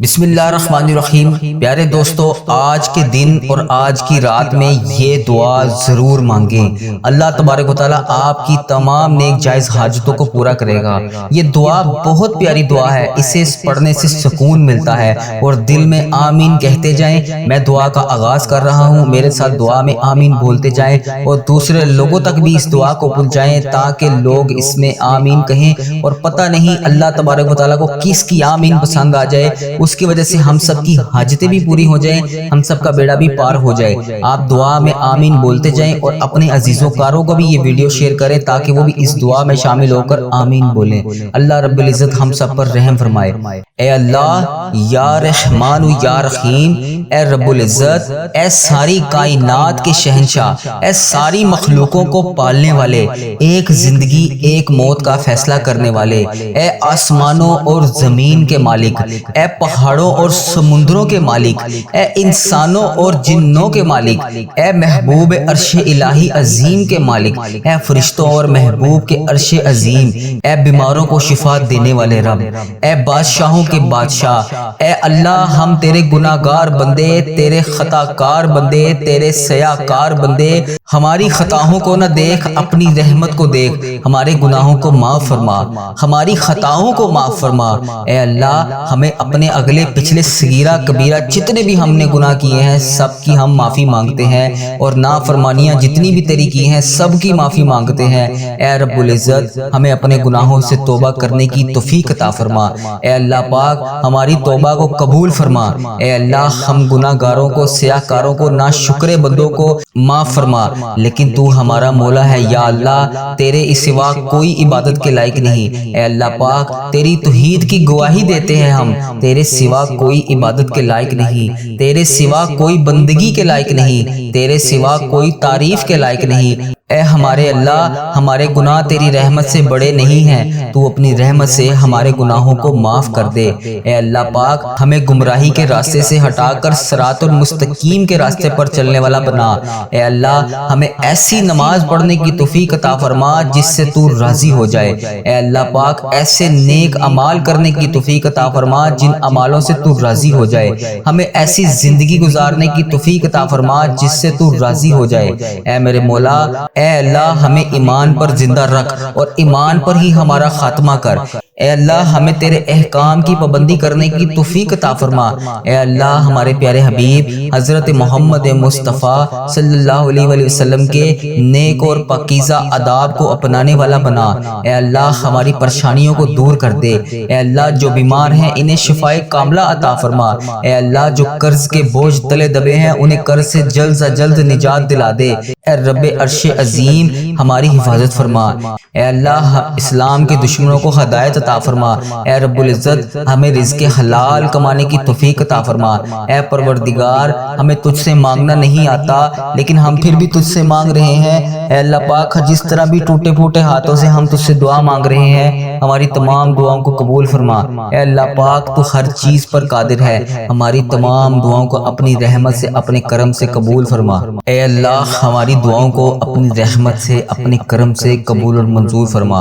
بسم اللہ الرحمن الرحیم۔ پیارے دوستو، آج کے دن اور آج کی رات میں یہ دعا ضرور مانگیں۔ اللہ تبارک و تعالیٰ آپ کی تمام نیک جائز حاجتوں کو پورا کرے گا۔ یہ دعا بہت پیاری دعا ہے، اسے پڑھنے سے سکون ملتا ہے اور دل میں آمین کہتے جائیں۔ میں دعا کا آغاز کر رہا ہوں، میرے ساتھ دعا میں آمین بولتے جائیں اور دوسرے لوگوں تک بھی اس دعا کو پہنچائیں تاکہ لوگ اس میں آمین کہیں، اور پتہ نہیں اللہ تبارک و تعالیٰ کو کس کی آمین پسند آ جائے، اس کی وجہ سے ہم سب کی حاجتیں بھی پوری ہو جائیں، ہم سب کا بیڑا بھی پار ہو جائے۔ آپ دعا میں آمین بولتے جائیں اور اپنے عزیزوں کاروں کو بھی یہ ویڈیو شیئر کریں تاکہ وہ بھی اس دعا میں شامل ہو کر آمین بولیں۔ اللہ رب العزت ہم سب پر رحم فرمائے۔ اے اللہ یا رحمان و یا رحیم، اے رب العزت، اے ساری کائنات کے شہنشاہ، اے ساری مخلوقوں کو پالنے والے، ایک زندگی ایک موت کا فیصلہ کرنے والے، اے آسمانوں اور زمین کے مالک، اے پہاڑوں اور سمندروں کے مالک، اے انسانوں اور جنوں کے مالک، اے محبوب عرش الہی عظیم کے مالک، اے فرشتوں اور محبوب کے عرش عظیم، اے بیماروں کو شفا دینے والے رب، اے بادشاہوں کے بادشاہ، اے اللہ ہم تیرے گناہ گار بندے، تیرے خطا کار بندے، تیرے سیاہ کار بندے، ہماری خطاؤں کو نہ دیکھ، اپنی رحمت کو دیکھ، ہمارے گناہوں کو معاف فرما، ہماری خطاؤں کو معاف فرما۔ اے اللہ ہمیں اپنے اگلے پچھلے صغیرہ کبیرہ جتنے بھی ہم نے گناہ کیے ہیں سب کی ہم معافی مانگتے ہیں، اور نافرمانیاں جتنی بھی تیری کی ہیں سب کی معافی مانگتے ہیں۔ اے رب العزت ہمیں اپنے گناہوں سے توبہ کرنے کی توفیق عطا فرما۔ اے اللہ پاک ہماری توبہ کو قبول فرما۔ اے اللہ ہم گناہ گاروں کو، سیاہ کاروں کو، ناشکرے بندوں کو معاف فرما، لیکن تو ہمارا مولا ہے یا اللہ، تیرے سوا کوئی عبادت کے لائق نہیں۔ اے اللہ پاک تیری توحید کی گواہی دیتے ہیں ہم، تیرے سوا کوئی عبادت کے لائق نہیں، تیرے سوا کوئی بندگی کے لائق نہیں، تیرے سوا کوئی تعریف کے لائق نہیں۔ اے ہمارے اللہ ہمارے گناہ تیری رحمت سے بڑے نہیں ہیں، تو اپنی رحمت سے ہمارے گناہوں کو معاف کر دے۔ اے اللہ پاک ہمیں گمراہی کے راستے سے ہٹا کر صراط المستقیم کے راستے پر چلنے والا بنا۔ اے اللہ ہمیں ایسی نماز پڑھنے کی توفیق عطا فرما جس سے تو راضی ہو جائے۔ اے اللہ پاک ایسے نیک اعمال کرنے کی توفیق عطا فرما جن اعمالوں سے تو راضی ہو جائے۔ ہمیں ایسی زندگی گزارنے کی توفیق عطا فرما جس سے تو راضی ہو جائے۔ اے میرے مولا، اے اللہ ہمیں ایمان پر زندہ رکھ اور ایمان پر ہی ہمارا خاتمہ کر۔ اے اللہ ہمیں تیرے احکام کی پابندی کرنے کی توفیق عطا فرما۔ اے اللہ ہمارے پیارے حبیب حضرت محمد مصطفیٰ صلی اللہ علیہ وآلہ وسلم کے نیک اور پاکیزہ آداب کو اپنانے والا بنا۔ اے اللہ ہماری پریشانیوں کو دور کر دے۔ اے اللہ جو بیمار ہیں انہیں شفائے کاملہ عطا فرما۔ اے اللہ جو قرض کے بوجھ تلے دبے ہیں انہیں قرض سے جلد سے جلد نجات دلا دے۔ اے رب عرش عظیم ہماری حفاظت فرما۔ اے اللہ اسلام کے دشمنوں کو ہدایت عطا فرما۔ اے رب العزت ہمیں رزق حلال کمانے کی توفیق عطا فرما۔ اے پروردگار ہمیں تجھ سے مانگنا نہیں آتا لیکن ہم پھر بھی تجھ سے مانگ رہے ہیں۔ اے اللہ پاک جس طرح بھی ٹوٹے پھوٹے ہاتھوں سے ہم تجھ سے دعا مانگ رہے ہیں ہماری تمام دعاؤں کو قبول فرما۔ اے اللہ پاک تو ہر چیز پر قادر ہے، ہماری تمام دعاؤں کو اپنی رحمت سے اپنے کرم سے قبول فرما۔ اے اللہ ہماری دعاؤں کو اپنی رحمت سے اپنے کرم سے قبول اور منظور فرما۔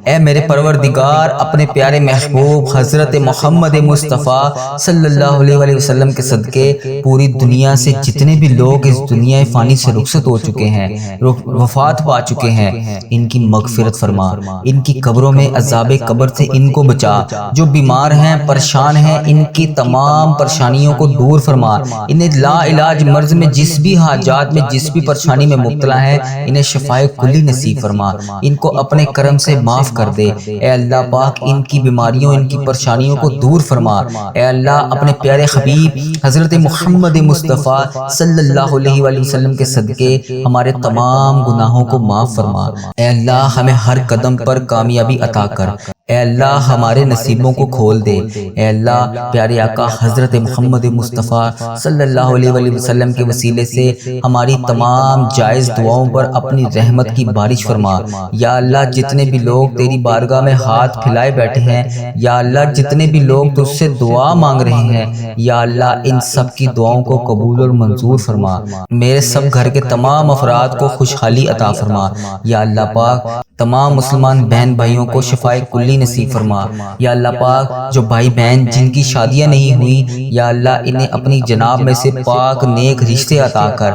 اے میرے پروردگار اپنے پیارے محبوب حضرت محمد مصطفیٰ صلی اللہ علیہ وآلہ وسلم کے صدقے پوری دنیا سے جتنے بھی لوگ اس دنیا فانی سے رخصت ہو چکے ہیں، وفات پا چکے ہیں، ان کی مغفرت فرما، ان کی قبروں میں عذاب قبر سے ان کو بچا، جو بیمار ہیں پریشان ہیں ان کی تمام پریشانیوں کو دور فرما، انہیں لا علاج مرض میں جس بھی حاجات میں جس بھی پریشانی میں مبتلا ہے انہیں شفائے کلی نصیب فرما، ان کو اپنے کرم سے معاف کر دے۔ اے اللہ پاک ان کی بیماریوں ان کی پریشانیوں کو دور فرما۔ اے اللہ اپنے پیارے حبیب حضرت محمد مصطفیٰ صلی اللہ علیہ وآلہ وسلم کے صدقے ہمارے تمام گناہوں کو معاف فرما۔ اے اللہ ہمیں ہر قدم پر کامیابی عطا کر۔ اے اللہ ہمارے نصیبوں کو کھول دے۔ اے اللہ پیارے آقا حضرت محمد مصطفیٰ صلی اللہ علیہ وآلہ وسلم کے وسیلے سے ہماری تمام جائز دعاؤں پر اپنی رحمت کی بارش فرما۔ یا اللہ جتنے بھی لوگ تیری بارگاہ میں ہاتھ پھیلائے بیٹھے ہیں، یا اللہ جتنے بھی لوگ تجھ سے دعا مانگ رہے ہیں، یا اللہ ان سب کی دعاؤں کو قبول اور منظور فرما۔ میرے سب گھر کے تمام افراد کو خوشحالی عطا فرما۔ یا اللہ پاک تمام مسلمان بہن بھائیوں کو شفائے کلی نصیب فرما۔ یا اللہ پاک جو بھائی بہن جن کی شادیاں نہیں ہوئی، یا اللہ انہیں اپنی جناب میں سے پاک نیک رشتے عطا کر۔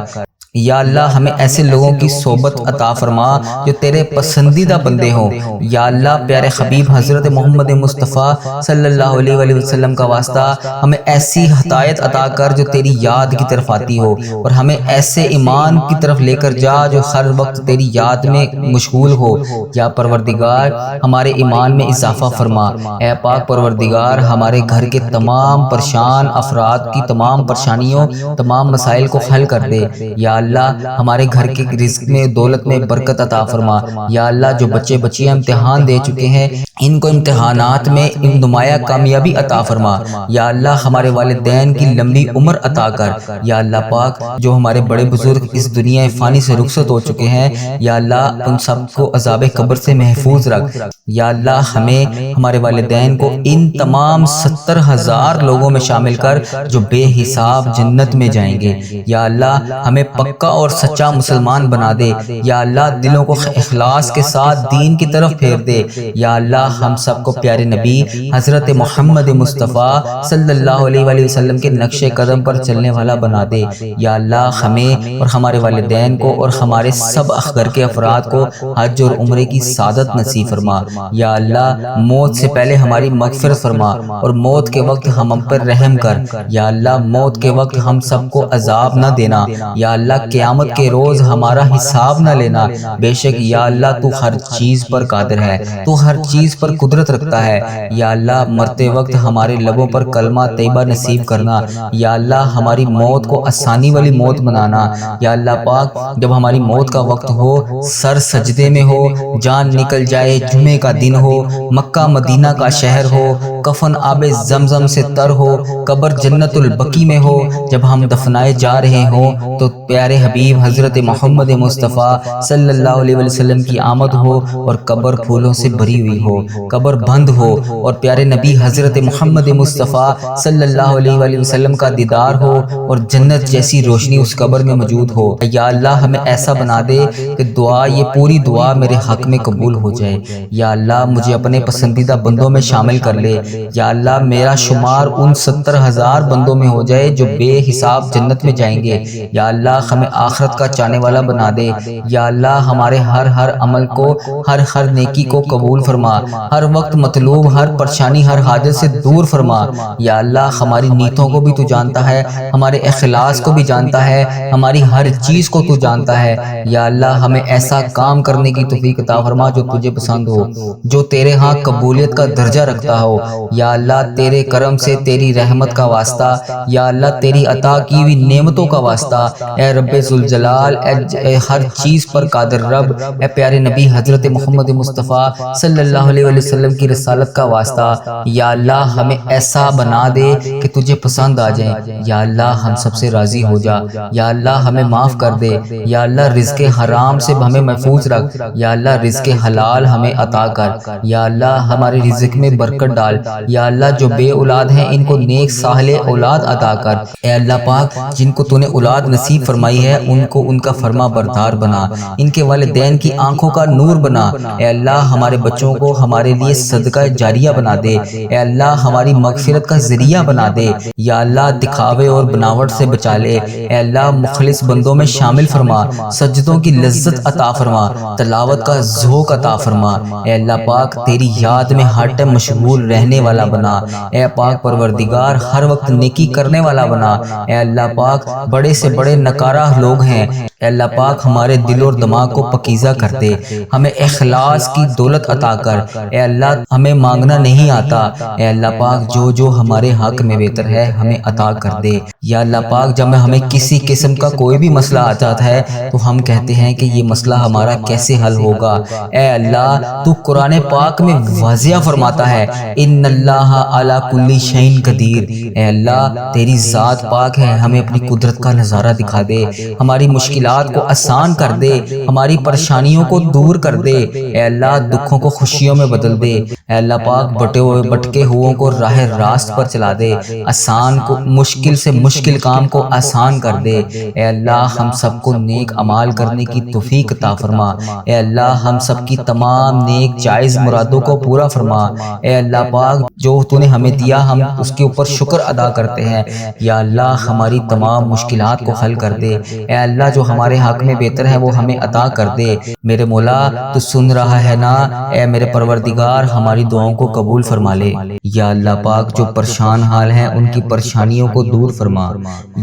یا اللہ ہمیں ایسے لوگوں کی صحبت عطا فرما جو تیرے پسندیدہ بندے ہوں۔ یا اللہ پیارے حبیب حضرت محمد مصطفیٰ صلی اللہ علیہ وآلہ وسلم کا واسطہ ہمیں ایسی ہدایت عطا کر جو تیری یاد کی طرف آتی ہو، اور ہمیں ایسے ایمان کی طرف لے کر جا جو ہر وقت تیری یاد میں مشغول ہو۔ یا پروردگار ہمارے ایمان میں اضافہ فرما۔ اے پاک پروردگار ہمارے گھر کے تمام پریشان افراد کی تمام پریشانیوں، تمام مسائل کو حل کر دے۔ یا اللہ ہمارے گھر کے رزق میں، دولت میں برکت عطا فرما۔ یا اللہ جو بچے بچیاں امتحان دے چکے ہیں ان کو امتحانات میں نمایاں کامیابی عطا فرما۔ یا اللہ ہمارے والدین کی لمبی عمر عطا کر۔ یا اللہ پاک جو ہمارے بڑے بزرگ اس دنیا فانی سے رخصت ہو چکے ہیں، یا اللہ ان سب کو عذاب قبر سے محفوظ رکھ۔ یا اللہ ہمیں، ہمارے والدین کو ان تمام 70,000 لوگوں میں شامل کر جو بے حساب جنت میں جائیں گے۔ یا اللہ ہمیں پکا اور سچا مسلمان بنا دے۔ یا اللہ دلوں کو اخلاص کے ساتھ دین کی طرف پھیر دے۔ یا اللہ ہم سب کو پیارے نبی حضرت محمد مصطفیٰ صلی اللہ علیہ وآلہ وسلم کے نقش قدم پر چلنے والا بنا دے۔ یا اللہ ہمیں اور ہمارے والدین کو اور ہمارے سب گھر کے افراد کو حج اور عمرے کی سعادت نصیب فرما۔ یا اللہ موت سے پہلے ہماری مغفرت فرما، اور موت کے وقت ہم پر رحم کر۔ یا اللہ موت کے وقت ہم سب کو عذاب نہ دینا۔ یا اللہ قیامت کے روز ہمارا حساب نہ لینا۔ بے شک یا اللہ تو ہر چیز پر قادر ہے، تو ہر چیز پر قدرت رکھتا ہے۔ یا اللہ مرتے وقت ہمارے لبوں پر کلمہ طیبہ نصیب کرنا۔ یا اللہ ہماری موت کو آسانی والی موت بنانا۔ یا اللہ پاک جب ہماری موت کا وقت ہو، سر سجدے میں ہو، جان نکل جائے، جمعے کا دن ہو، مکہ مدینہ کا شہر ہو، کفن آب زمزم سے تر ہو، قبر جنت البقیع میں ہو، جب ہم دفنائے جا رہے ہوں تو پیارے حبیب حضرت محمد مصطفیٰ صلی اللہ علیہ وسلم کی آمد ہو، اور قبر پھولوں سے بھری ہوئی ہو، قبر بند ہو، اور پیارے نبی حضرت محمد مصطفیٰ صلی اللہ علیہ وآلہ وسلم کا دیدار ہو، اور جنت جیسی روشنی اس قبر میں موجود ہو۔ یا اللہ ہمیں ایسا بنا دے کہ دعا، یہ پوری دعا میرے حق میں قبول ہو جائے۔ یا اللہ مجھے اپنے پسندیدہ بندوں میں شامل کر لے۔ یا اللہ میرا شمار ان 70,000 بندوں میں ہو جائے جو بے حساب جنت میں جائیں گے۔ یا اللہ ہمیں آخرت کا چاہنے والا بنا دے۔ یا اللہ ہمارے ہر عمل کو، ہر نیکی کو قبول فرما، ہر وقت مطلوب، ہر پریشانی، ہر حاجت سے دور فرما۔ یا اللہ ہماری نیتوں کو بھی تو جانتا ہے، ہمارے اخلاص کو بھی جانتا ہے، ہماری ہر چیز کو تو جانتا ہے۔ یا اللہ ہمیں ایسا کام کرنے کی توفیق عطا فرما جو تجھے پسند ہو، جو تیرے ہاں قبولیت کا درجہ رکھتا ہو۔ یا اللہ تیرے کرم سے، تیری رحمت کا واسطہ، یا اللہ تیری عطا کی ہوئی نعمتوں کا واسطہ، اے رب ذوالجلال، اے ہر چیز پر قادر رب، اے پیارے نبی حضرت محمد مصطفیٰ صلی اللہ علیہ وسلم کی رسالت کا واسطہ، یا اللہ ہمیں ایسا بنا دے کہ تجھے پسند آ جائیں۔ یا اللہ ہم سب سے راضی ہو جا۔ یا اللہ ہمیں معاف کر دے۔ یا اللہ رزق حرام سے ہمیں محفوظ رکھ۔ یا اللہ رزق حلال ہمیں عطا کر۔ یا اللہ ہمارے رزق میں برکت ڈال۔ یا اللہ جو بے اولاد ہیں ان کو نیک صالح اولاد عطا کر۔ اے اللہ پاک جن کو تو نے اولاد نصیب فرمائی ہے ان کو ان کا فرما بردار بنا، ان کے والدین کی آنکھوں کا نور بنا۔ اے اللہ ہمارے بچوں کو ہمارے لیے صدقہ جاریہ بنا دے۔ اے اللہ ہماری مغفرت کا ذریعہ بنا دے۔ یا اللہ دکھاوے اور بناوٹ سے بچا لے۔ اے اللہ مخلص بندوں میں شامل فرما، سجدوں کی لذت عطا فرما، تلاوت کا ذوق عطا فرما۔ اے اللہ پاک تیری یاد میں ہر ٹائم مشغول رہنے والا بنا۔ اے پاک پروردگار ہر وقت نیکی کرنے والا بنا۔ اے اللہ پاک بڑے سے بڑے نکارہ لوگ ہیں، اے اللہ پاک ہمارے دل اور دماغ کو پکیزہ کر دے، ہمیں اخلاص کی دولت عطا کر۔ اے اللہ ہمیں مانگنا نہیں آتا، اے اللہ پاک جو ہمارے حق میں بہتر ہے ہمیں عطا کر دے۔ یا اللہ پاک جب ہمیں کسی قسم کا کوئی بھی مسئلہ آ جاتا ہے تو ہم کہتے ہیں کہ یہ مسئلہ ہمارا کیسے حل ہوگا، اے اللہ تو قرآن پاک میں واضح فرماتا ہے ان اللہ علی کل شیء قدیر۔ اے اللہ تیری ذات پاک ہے، ہمیں اپنی قدرت کا نظارہ دکھا دے، ہماری مشکلات کو آسان کر دے، ہماری پریشانیوں کو دور کر دے۔ اے اللہ دکھوں کو خوشیوں میں بدل دے۔ اے اللہ پاک بٹے ہوئے بٹکے ہوئوں کو راہ راست پر چلا دے، آسان کو مشکل سے مشکل کام کو آسان کر دے۔ اے اللہ ہم سب کو نیک اعمال کرنے کی توفیق عطا فرما۔ اے اللہ ہم سب کی تمام نیک جائز مرادوں کو پورا فرما۔ اے اللہ پاک جو تو نے ہمیں دیا ہم اس کے اوپر شکر ادا کرتے ہیں۔ یا اللہ ہماری تمام مشکلات کو حل کر دے۔ اے اللہ جو ہمارے حق میں بہتر ہے وہ ہمیں عطا کر دے۔ میرے مولا تو سن رہا ہے نا، اے میرے پروردگار ہماری دعاؤں کو قبول فرما لے۔ یا اللہ پاک جو پریشان حال ہیں ان کی پریشانیوں کو دور فرما۔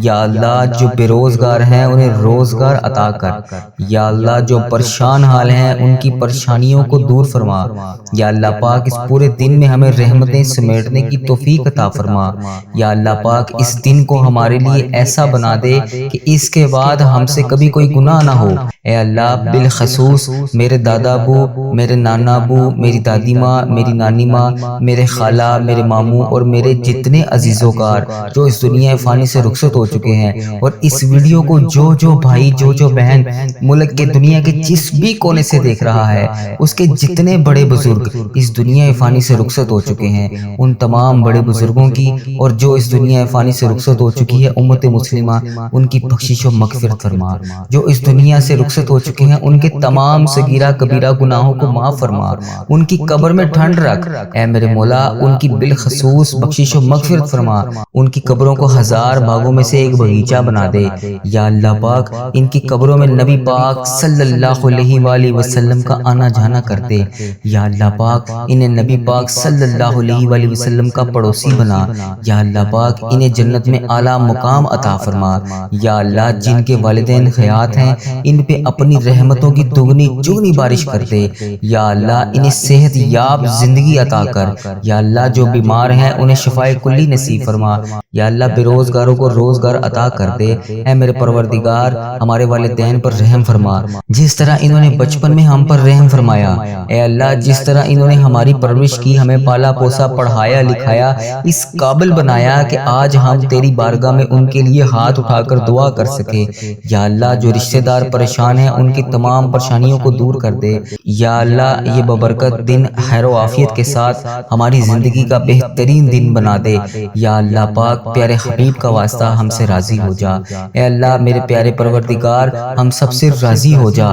یا اللہ جو بے روزگار ہیں انہیں روزگار عطا کر۔ یا اللہ جو پریشان حال ہیں ان کی پریشانیوں کو دور فرما۔ یا اللہ پاک اس پورے دن میں ہمیں رحمتیں سمیٹنے کی توفیق عطا فرما۔ یا اللہ پاک اس دن کو ہمارے لیے ایسا بنا دے کہ اس کے بعد ہم سے کبھی کوئی گناہ نہ ہو۔ اے اللہ بالخصوص میرے دادا ابو، میرے نانا ابو، میری دادی ماں، میری نانی ماں، میرے خالہ، میرے ماموں اور میرے جتنے عزیز و کار جو اس دنیا فانی سے رخصت ہو چکے ہیں، اور اس ویڈیو کو جو بھائی جو بہن ملک کے دنیا کے جس بھی کونے سے دیکھ رہا ہے، اس کے جتنے بڑے بزرگ اس دنیا فانی سے رخصت ہو چکے ہیں، ان تمام بڑے بزرگوں کی اور جو اس دنیا فانی سے رخصت ہو چکی ہے امت مسلمہ، ان کی بخشش و مغفرت فرما۔ جو اس دنیا سے رخصت ہو چکے ہیں ان کے تمام صغیرہ کبیرہ گناہوں کو معاف فرما، ان کی قبر میں ٹھنڈ رکھ۔ اے میرے مولا ان کی بالخصوص بخشش و مغفرت فرما، ان کی قبروں کو 1000 باغوں میں سے ایک باغیچہ بنا دے۔ یا اللہ پاک ان کی قبروں میں نبی پاک صلی اللہ علیہ وآلہ وسلم کا آنا جانا کر دے۔ یا اللہ پاک انہیں نبی پاک صلی اللہ علیہ وآلہ وسلم کا پڑوسی بنا۔ یا اللہ پاک انہیں جنت میں اعلیٰ مقام عطا فرما۔ یا اللہ جن کے والدین حیات ہیں ان پہ اپنی رحمتوں کی دگنی چگنی بارش کر دے۔ یا اللہ انہیں صحت یاب زندگی عطا کر۔ یا اللہ جو بیمار ہیں انہیں شفائے کلی نصیب فرما۔ یا اللہ بے روزگاروں کو روزگار عطا کر دے۔ اے میرے پروردگار ہمارے والدین پر رحم فرما، جس طرح انہوں نے بچپن میں ہم پر رحم فرمایا۔ اے اللہ جس طرح انہوں نے ہماری پرورش کی، ہمیں پالا پوسا، پڑھایا لکھایا، اس قابل بنایا کہ آج ہم تیری بارگاہ میں ان کے لیے ہاتھ اٹھا کر دعا کر سکے۔ یا اللہ جو رشتہ دار پریشان ہیں ان کی تمام پریشانیوں کو دور کر دے۔ یا اللہ یہ ببرکت دن خیر و عافیت کے ساتھ ہماری زندگی کا بہترین دن بنا دے۔ یا اللہ پاک پیارے حبیب کا واسطہ ہم سے راضی ہو جا۔ اے اللہ میرے پیارے پروردگار ہم سب سے راضی ہو جا۔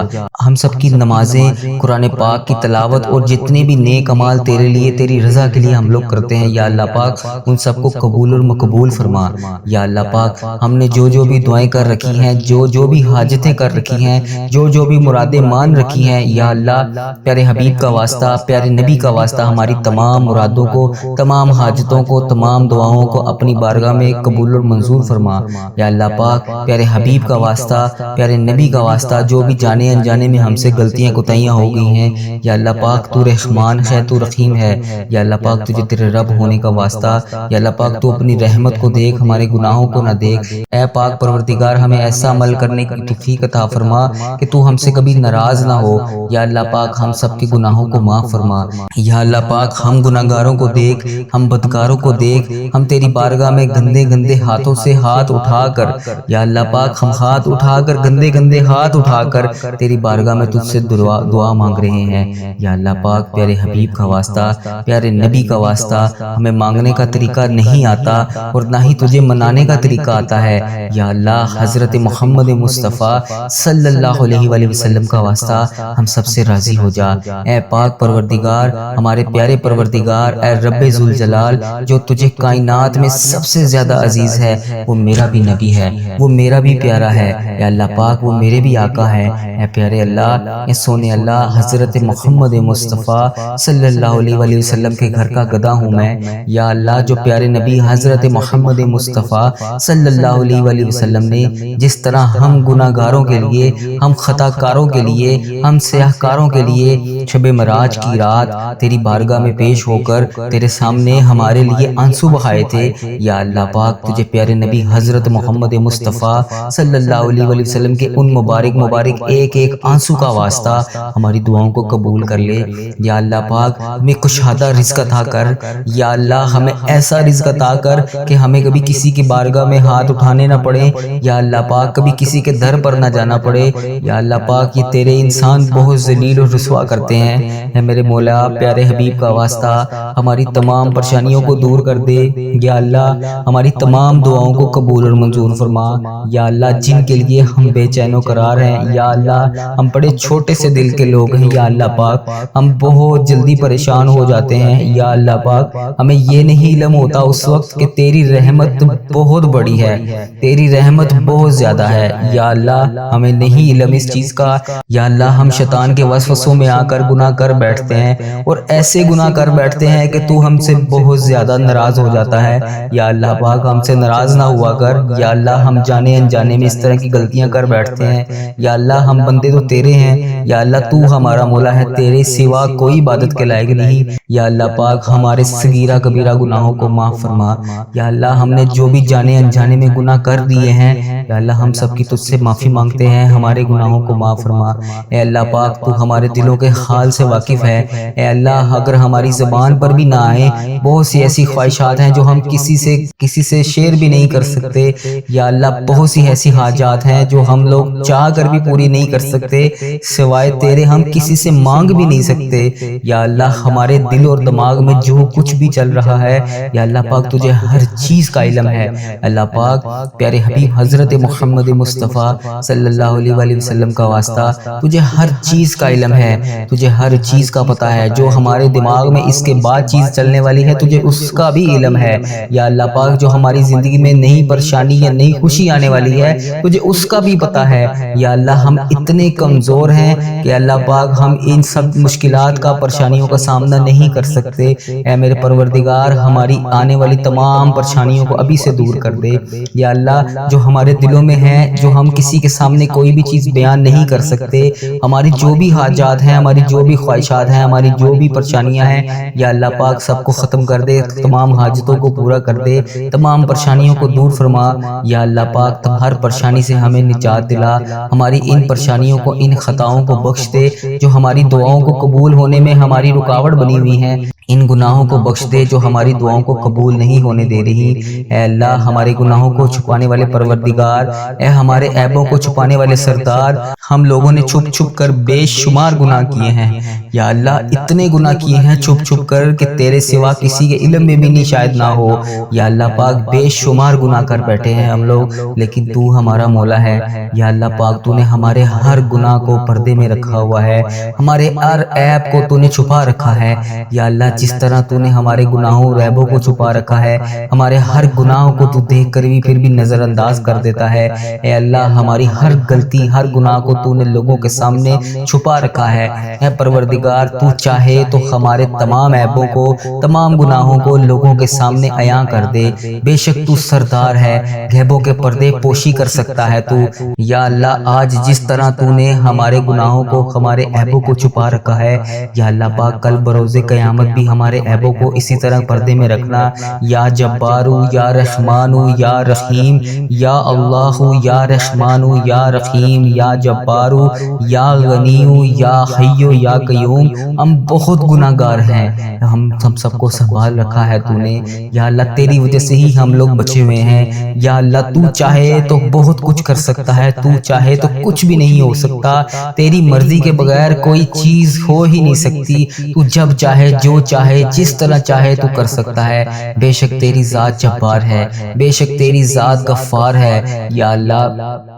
ہم سب کی نمازیں، قرآن پاک کی تلاوت اور جتنے بھی نیک اعمال تیرے لیے تیری رضا کے لیے ہم لوگ کرتے ہیں، یا اللہ پاک ان سب کو قبول اور مقبول فرما۔ یا اللہ پاک ہم نے جو بھی دعائیں کر رکھی ہیں، جو بھی حاجتیں کر رکھی ہیں، جو بھی مرادیں مان رکھی ہیں، یا اللہ پیارے حبیب کا واسطہ، پیارے نبی کا واسطہ ہماری تمام مرادوں کو، تمام حاجتوں کو، تمام دعاؤں کو اپنی بارگاہ میں قبول اور منظور فرما۔ یا اللہ پاک پیارے حبیب کا واسطہ، پیارے نبی کا واسطہ جو بھی جانے انجانے میں ہم سے غلطیاں کوتاہیاں ہو گئی ہیں، یا اللہ پاک تو رحمان ہے، تو رحیم ہے۔ یا اللہ پاک تجھے تیرے رب ہونے کا واسطہ، یا اللہ پاک تو اپنی رحمت کو دیکھ، ہمارے گناہوں کو نہ دیکھ۔ اے پاک پروردگار ہمیں ایسا عمل کرنے کی توفیق عطا فرما کہ تو ہم سے کبھی ناراض نہ ہو۔ یا اللہ پاک ہم سب کے گناہوں کو معاف فرما۔ یا اللہ پاک ہم گناہگاروں کو دیکھ، ہم بدکاروں کو دیکھ، ہم تیری بارگاہ میں گندے ہاتھوں سے ہاتھ اٹھا کر، یا اللہ پاک ہم ہاتھ اٹھا کر گندے ہاتھ اٹھا کر تیری بارگاہ میں تجھ سے دعا مانگ رہے ہیں۔ یا اللہ پاک پیارے حبیب کا واسطہ، پیارے نبی کا واسطہ ہمیں مانگنے کا طریقہ نہیں آتا اور نہ ہی تجھے منانے کا طریقہ آتا ہے۔ یا اللہ حضرت محمد مصطفیٰ صلی اللہ علیہ وآلہ وسلم کا واسطہ ہم سب سے راضی ہو جا۔ اے پاک پروردگار ہمارے پیارے پروردگار، اے رب ذوالجلال جو تجھے کائنات میں سب سے زیادہ عزیز ہے، وہ میرا بھی نبی ہے، وہ میرا بھی پیارا ہے۔ اے اللہ پاک وہ میرے بھی آقا ہے۔ اے پیارے اللہ، اے سونے اللہ، حضرت محمد مصطفیٰ صلی اللہ علیہ وآلہ وسلم کے گھر کا گدا ہوں میں۔ یا اللہ جو پیارے نبی حضرت محمد مصطفیٰ صلی اللہ علیہ وآلہ وسلم نے جس طرح ہم گناہگاروں کے لیے، ہم خطا کاروں کے لیے، ہم سیاہ کاروں کے لیے شب معراج کی رات تیری بارگاہ میں پیش ہو کر تیرے سامنے ہمارے لیے آنسو بہائے تھے، یا اللہ پاک تجھے پیارے نبی حضرت محمد مصطفیٰ صلی اللہ علیہ وآلہ وسلم کے ان مبارک ایک آنسو کا واسطہ ہماری دعاؤں کو قبول کر لے۔ یا اللہ پاک ہمیں کشادہ رزق عطا کر، یا اللہ ہمیں ایسا رزق عطا کر کہ ہمیں کبھی کسی کی بارگاہ میں ہاتھ اٹھانے نہ پڑے، یا اللہ پاک کبھی کسی کے در پر نہ جانا پڑے، یا اللہ پاک یہ تیرے انسان بہت ذلیل اور رسوا کرتے ہیں، اے میرے مولا پیارے حبیب کا واسطہ ہماری تمام پریشانیوں کو دور کر دے، یا اللہ ہماری تمام دعاؤں کو قبول اور منظور فرما، یا اللہ جن کے لیے ہم بے چین و قرار ہیں، یا اللہ ہم بڑے چھوٹے سے دل کے لوگ ہیں، یا اللہ پاک ہم بہت جلدی پریشان ہو جاتے ہیں، یا اللہ پاک ہمیں یہ نہیں علم ہوتا اس وقت کہ تیری رحمت بہت بڑی ہے، تیری رحمت بہت زیادہ ہے، یا اللہ ہمیں نہیں علم اس چیز کا، یا اللہ ہم شیطان کے وسوسوں میں آ کر گناہ کر بیٹھتے ہیں اور ایسے گناہ کر بیٹھتے ہیں کہ تو ہم سے بہت زیادہ ناراض ہو جاتا ہے، یا اللہ پاک ہم سے ناراض نہ ہوا کر، یا اللہ ہم جانے انجانے میں اس طرح کی غلطیاں کر بیٹھتے ہیں، یا اللہ ہم بندے تو تیرے ہیں، یا اللہ تو ہمارا مولا ہے، تیرے سوا کوئی عبادت کے لائق نہیں، یا اللہ پاک ہمارے صغیرہ کبیرہ گناہوں کو معاف فرما، یا اللہ ہم نے جو بھی جانے انجانے میں گناہ کر دیے ہیں، یا اللہ ہم سب کی تجھ سے معافی مانگتے ہیں، ہمارے گناہوں کو معاف فرما، اے اللہ پاک تو ہمارے دلوں کے حال سے واقف ہے، اے اللہ اگر ہماری زبان پر بھی نہ آئے، بہت سی ایسی خواہشات ہیں جو ہم کسی سے شیئر بھی نہیں کر سکتے، یا اللہ بہت سی ایسی حاجات ہیں جو ہم لوگ چاہ کر بھی پوری نہیں کر سکتے، سوائے تیرے ہم کسی سے مانگ بھی نہیں سکتے، یا اللہ ہمارے دل اور دماغ میں جو کچھ بھی چل رہا ہے، یا اللہ پاک تجھے ہر چیز کا علم ہے، اللہ پاک پیارے حبیب حضرت محمد مصطفیٰ صلی اللہ علیہ وآلہ وسلم کا واسطہ تجھے ہر چیز کا علم ہے، تجھے ہر چیز کا پتہ ہے، جو ہمارے دماغ میں اس کے بعد چیز چلنے والی ہے تجھے اس کا بھی علم ہے، یا اللہ پاک جو ہماری زندگی میں نئی پریشانی یا نئی خوشی آنے والی ہے تجھے اس کا بھی پتہ ہے، یا اللہ ہم اتنے کمزور ہیں کہ اللہ پاک ہم ان سب مشکلات کا پریشانیوں کا سامنا نہیں کر سکتے، اے میرے پروردگار ہماری آنے والی تمام پریشانیوں کو ابھی سے دور کر دے، یا اللہ جو ہمارے دلوں میں ہے، جو ہم کسی کے سامنے کوئی بھی چیز بیان نہیں کر سکتے، ہماری جو بھی حاجات ہیں، ہماری جو بھی خواہشات ہیں، ہماری جو بھی پریشانیاں ہیں، یا اللہ پاک سب کو ختم کر دے، تمام حاجتوں کو پورا کر دے، تمام پریشانیوں کو دور فرما، یا اللہ پاک ہر پریشانی سے ہمیں نجات دلا، ہماری ان پریشانیوں کو ان خطاؤں کو بخش دے جو ہماری دعاؤں کو قبول ہونے میں ہماری رکاوٹ بنی ہوئی ہیں، ان گناہوں کو بخش دے جو ہماری دعاؤں کو قبول نہیں ہونے دے رہی، اے اللہ ہمارے گناہوں کو چھپانے والے پروردگار، اے ہمارے عیبوں کو چھپانے والے سردار، ہم لوگوں نے چھپ چھپ کر بے شمار گناہ کیے ہیں، یا اللہ اتنے گناہ کیے ہیں چھپ چھپ کر کہ تیرے سوا کسی کے علم میں بھی نہیں شاید نہ ہو، یا اللہ پاک بے شمار گناہ کر بیٹھے ہیں ہم لوگ، لیکن تو ہمارا مولا ہے، یا اللہ پاک تو نے ہمارے ہر گناہ کو پردے میں رکھا ہوا ہے، ہمارے ہر عیب کو تو نے چھپا رکھا ہے، یا اللہ جس طرح تو نے ہمارے گناہوں اور عیبوں کو چھپا رکھا ہے، ہمارے ہر گناہوں کو تو دیکھ کر بھی پھر بھی نظر انداز کر دیتا ہے، اے اللہ ہماری ہر غلطی ہر گناہ کو تو نے لوگوں کے سامنے چھپا رکھا ہے، اے پروردگار تو چاہے تو ہمارے تمام عیبوں کو تمام گناہوں کو لوگوں کے سامنے عیاں کر دے، بے شک تو سردار ہے، غیبوں کے پردے پوشی کر سکتا ہے تو، یا اللہ آج جس طرح تو نے ہمارے گناہوں کو ہمارے عیبوں کو چھپا رکھا ہے، یا اللہ پاک کل بروز قیامت بھی ہمارے عیبوں کو اسی طرح پردے میں رکھنا، یا جبارو یا رحمانو یا رحیم، یا اللہ یا رحمانو یا رحیم، یا جبارو یا غنیو یا حیو یا قیوم، ہم بہت گناہ گار ہیں، ہم سب کو سنبھال رکھا ہے تو نے، یا اللہ تیری وجہ سے ہی ہم لوگ بچے ہوئے ہیں، یا اللہ تو چاہے تو بہت کچھ کر سکتا ہے، تو چاہے تو کچھ بھی نہیں ہو سکتا، تیری مرضی کے بغیر کوئی چیز ہو ہی نہیں سکتی، تو جب چاہے جو چاہے جس طرح چاہے تو کر سکتا ہے، بے شک تیری ذات جبار ہے، بے شک تیری ذات غفار ہے، یا اللہ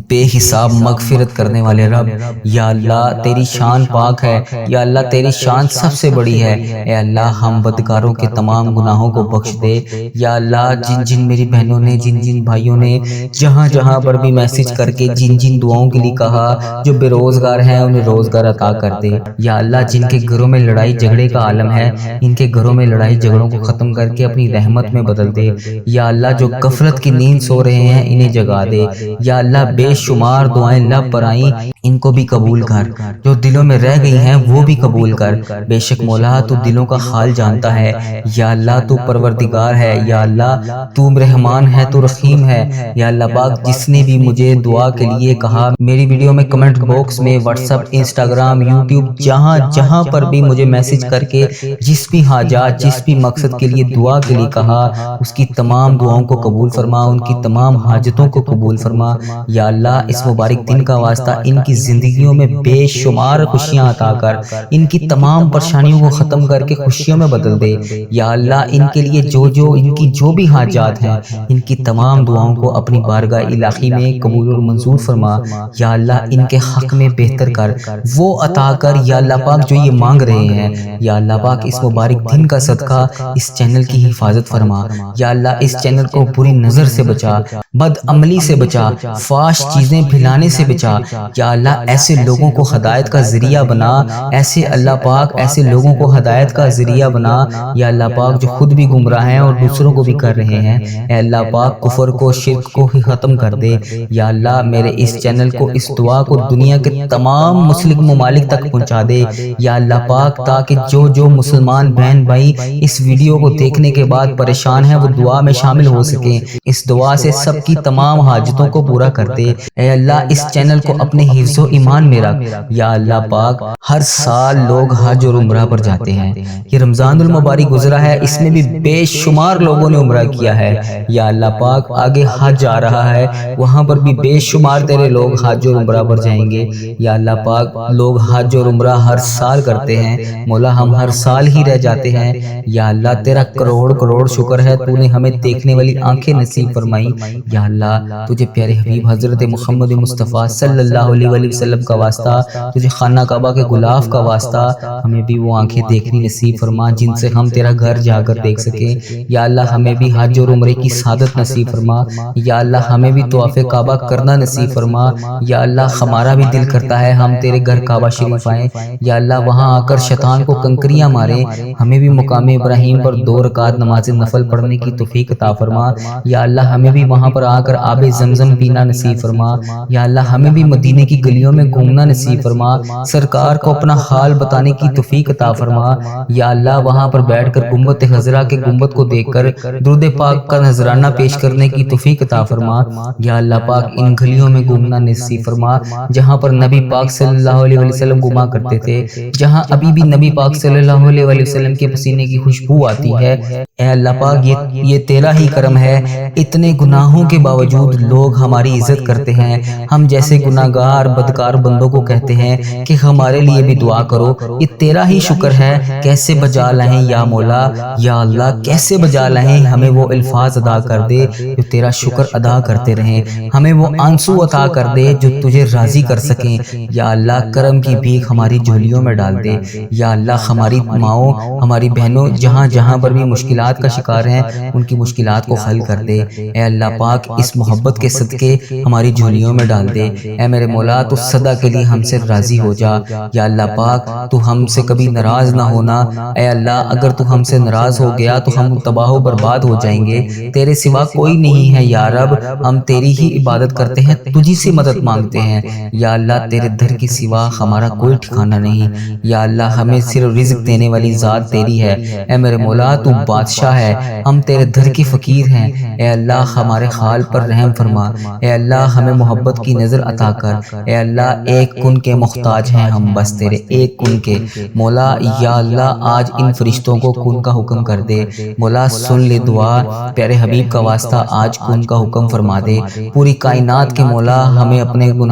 بے حساب مغفرت کرنے والے رب، یا اللہ تیری شان پاک ہے، یا اللہ تیری شان سب سے بڑی ہے، اے اللہ ہم بدکاروں کے تمام گناہوں کو بخش دے، یا اللہ جن جن میری بہنوں نے جن جن بھائیوں نے جہاں جہاں پر بھی میسج کر کے جن جن دعاؤں کے لیے کہا، جو بے روزگار ہیں انہیں روزگار عطا کر دے، یا اللہ جن کے گھروں میں لڑائی جھگڑے کا عالم ہے ان کے گھروں میں لڑائی جھگڑوں کو ختم کر کے اپنی رحمت میں بدل دے، یا اللہ جو غفلت کی نیند سو رہے ہیں انہیں جگا دے، یا اللہ بے شمار دعائیں لب پر آئیں، ان کو بھی قبول کر، جو دلوں میں رہ گئی ہیں وہ بھی قبول کر۔ بے شک مولا تو دلوں کا حال جانتا ہے۔ یا اللہ تو پروردگار ہے، یا اللہ تو رحمان ہے، تو رحیم ہے۔ یا اللہ پاک جس نے بھی مجھے دعا کے لیے کہا، میری ویڈیو میں کمنٹ باکس میں، واٹس ایپ، انسٹاگرام، یوٹیوب، جہاں پر بھی مجھے میسج کر کے جس بھی حاجات، جس بھی مقصد کے لیے دعا کے لیے کہا، اس کی تمام دعاؤں کو قبول فرما، ان کی تمام حاجتوں کو قبول فرما۔ یا اللہ اس مبارک دن کا واسطہ ان کی زندگیوں میں بے شمار خوشیاں عطا کر، ان کی تمام پریشانیوں کو ختم کر کے خوشیوں میں بدل دے۔ یا اللہ ان کے لیے ان کی جو بھی حاجات ہیں، ان کی تمام دعاؤں کو اپنی بارگاہ الہی میں قبول اور منظور فرما۔ یا اللہ ان کے حق میں بہتر کر، وہ عطا کر یا اللہ پاک جو یہ مانگ رہے ہیں۔ یا اللہ پاک اس مبارک دن کا صدقہ اس چینل کی حفاظت فرما۔ یا اللہ اس چینل کو بری نظر سے بچا، بد عملی سے بچا، فحش چیزیں پھیلانے سے بچا۔ یا اللہ ایسے لوگوں کو ہدایت کا ذریعہ بنا، ایسے اللہ پاک ایسے لوگوں کو ہدایت کا ذریعہ بنا یا اللہ پاک جو خود بھی گمراہ ہیں اور دوسروں کو بھی کر رہے ہیں۔ اے اللہ پاک کفر کو، شرک کو ہی ختم کر دے۔ یا اللہ میرے اس چینل کو، اس دعا کو دنیا کے تمام مسلم ممالک تک پہنچا دے یا اللہ پاک، تاکہ جو مسلمان بہن بھائی اس ویڈیو کو دیکھنے کے بعد پریشان ہیں وہ دعا میں شامل ہو سکیں۔ اس دعا سے سب کی تمام حاجتوں کو پورا کر دے۔ اے اللہ اس چینل کو اپنے حفظ و ایمان میں رکھ۔ یا اللہ پاک ہر سال لوگ حج اور عمرہ پر جاتے ہیں۔ یہ رمضان المبارک گزرا ہے، اس میں بھی بے شمار لوگوں نے عمرہ کیا ہے۔ یا اللہ پاک آگے حج آ رہا ہے، وہاں پر بھی بے شمار تیرے لوگ حج اور عمرہ پر جائیں گے۔ یا اللہ پاک لوگ حج اور عمرہ ہر سال کرتے ہیں، مولا ہم ہر سال ہی رہ جاتے ہیں۔ یا اللہ تیرا کروڑ کروڑ شکر ہے، تو نے ہمیں دیکھنے والی آنکھیں نصیب فرمائی۔ یا اللہ تجھے پیارے حبیب حضرت محمد مصطفیٰ صلی اللہ علیہ وآلہ وسلم کا واسطہ، تجھے خانہ کعبہ کے غلاف کا واسطہ، ہمیں بھی وہ آنکھیں دیکھنی نصیب فرما جن سے ہم تیرا گھر جا کر دیکھ سکیں۔ یا اللہ ہمیں بھی حج اور عمرے کی سعادت نصیب فرما۔ یا اللہ ہمیں بھی طواف کعبہ کرنا نصیب فرما۔ یا اللہ ہمارا بھی دل کرتا ہے ہم تیرے گھر کعبہ شریف آئیں۔ یا اللہ وہاں آ کر شیطان کو کنکریاں ماریں، ہمیں بھی مقام ابراہیم پر 2 رکعت نماز نفل پڑھنے کی توفیق عطا فرما۔ یا اللہ ہمیں بھی وہاں پر آ کر آب زمزم پینا نصیب فرما۔ یا اللہ ہمیں بھی مدینے کی گلیوں میں گھومنا نصیب فرما، سرکار کو اپنا حال بتانے کی توفیق عطا فرما۔ یا اللہ وہاں پر بیٹھ کر گنبد خضرا کے گنبد کو دیکھ کر درود پاک کا نذرانہ پیش کرنے کی توفیق عطا فرما۔ یا اللہ پاک ان گلیوں میں گھومنا نصیب فرما جہاں پر نبی پاک صلی اللہ علیہ وسلم گھوما کرتے تھے، جہاں ابھی بھی نبی پاک صلی اللہ علیہ وسلم کے پسینے کی خوشبو آتی ہے۔ اے اللہ پاک یہ تیرا ہی کرم ہے، اتنے گناہوں کے باوجود لوگ ہماری عزت کرتے ہیں۔ ہم جیسے گناہگار بدکار بندوں کو کہتے ہیں کہ ہمارے لیے بھی دعا کرو، یہ تیرا ہی شکر ہے۔ کیسے بجا لائیں یا مولا، یا اللہ کیسے بجا لائیں، ہمیں وہ الفاظ ادا کر دے جو تیرا شکر ادا کرتے رہیں، ہمیں وہ آنسو عطا کر دے جو تجھے راضی کر سکیں۔ یا اللہ کرم کی بھیک ہماری جھولیوں میں ڈال دے۔ یا اللہ ہماری ماؤں، ہماری بہنوں جہاں پر بھی مشکلات کا شکار ہیں، ان کی مشکلات کو حل کر دے۔ اے اللہ پاک اس محبت کے صدقے ہماری جھولیوں میں ڈال دے۔ اے میرے مولا تو سدا کے لیے ہم سے راضی ہو جا۔ یا اللہ پاک تو ہم سے کبھی ناراض نہ ہونا۔ اے اللہ اگر تو ہم سے ناراض ہو گیا تو ہم تباہ و برباد ہو جائیں گے، تیرے سوا کوئی نہیں ہے یا رب، ہم تیری ہی عبادت کرتے ہیں، تجھی سے مدد مانگتے ہیں۔ یا اللہ تیرے در کے سوا ہمارا کوئی ٹھکانہ نہیں۔ یا اللہ ہمیں صرف رزق دینے والی ذات تیری ہے۔ اے میرے مولا تو بادشاہ ہے، ہم تیرے در کے فقیر ہیں۔ اے اللہ ہمارے حال پر رحم فرما۔ اے اللہ ہمیں محبت کی نظر عطا کر۔ اے اللہ ایک کن کے محتاج ہیں ہم، بس تیرے ایک کن کے۔ مولا یا اللہ آج ان فرشتوں کو کن کا حکم کر دے۔ مولا سن لے دعا، پیارے حبیب کا واسطہ آج کن کا حکم فرما دے۔ پوری کائنات کے مولا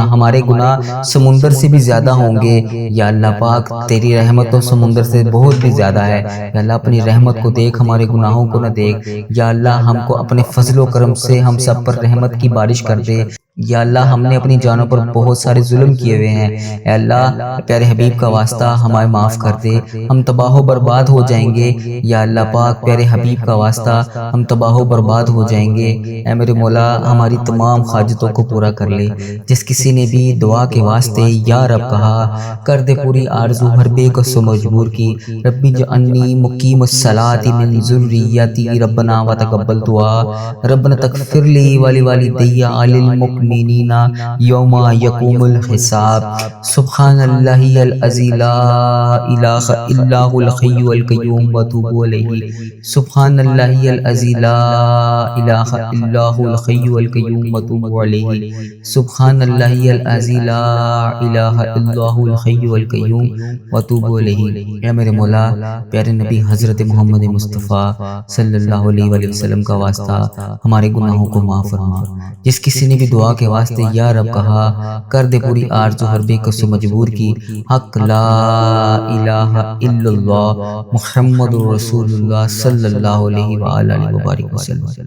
ہمارے گناہ سمندر سے بھی زیادہ ہوں گے۔ یا اللہ پاک تیری رحمت تو سمندر سے بہت بھی زیادہ ہے۔ یا اللہ اپنی رحمت کو دیکھ، ہمارے گناہوں کو نہ دیکھ۔ یا اللہ ہم کو اپنے فضل و کرم سے ہم سب پر رحمت کی بارش کر دے۔ یا اللہ ہم نے اپنی جانوں پر بہت سارے ظلم کیے ہوئے ہیں، اے اللہ پیارے حبیب کا واسطہ ہمیں معاف کر دے، ہم تباہ و برباد ہو جائیں گے۔ یا اللہ پاک پیارے حبیب کا واسطہ ہم تباہ و برباد ہو جائیں گے۔ اے میرے مولا ہماری تمام حاجتوں کو پورا کر لے۔ جس کسی نے بھی دعا کے واسطے یا رب کہا، کر دے پوری آرزو ہر بے کس و مجبور کی۔ ربی جعلنی مقیم الصلاۃ من ذریتی ربنا وتقبل دعا، ربنا تغفر لی ولوالدی وللمؤمنین المؤمنین یوم یقوم الحساب سبحان اللہ العظی لا الہ الا هو الحی القیوم واتوب الیہ سبحان اللہ العظی لا الہ الا هو الحی القیوم واتوب الیہ سبحان اللہ العظی لا الہ الا هو الحی القیوم واتوب الیہ۔ اے میرے مولا، پیارے نبی حضرت محمد مصطفیٰ صلی اللہ علیہ وآلہ وسلم کا واسطہ ہمارے گناہوں کو معاف فرما۔ جس کسی نے بھی دعا کے واسطے یا رب کہا، کر دے پوری آرزو ہر بے کس مجبور کی۔ حق لا الہ الا اللہ محمد رسول اللہ صلی اللہ علیہ وآلہ وسلم۔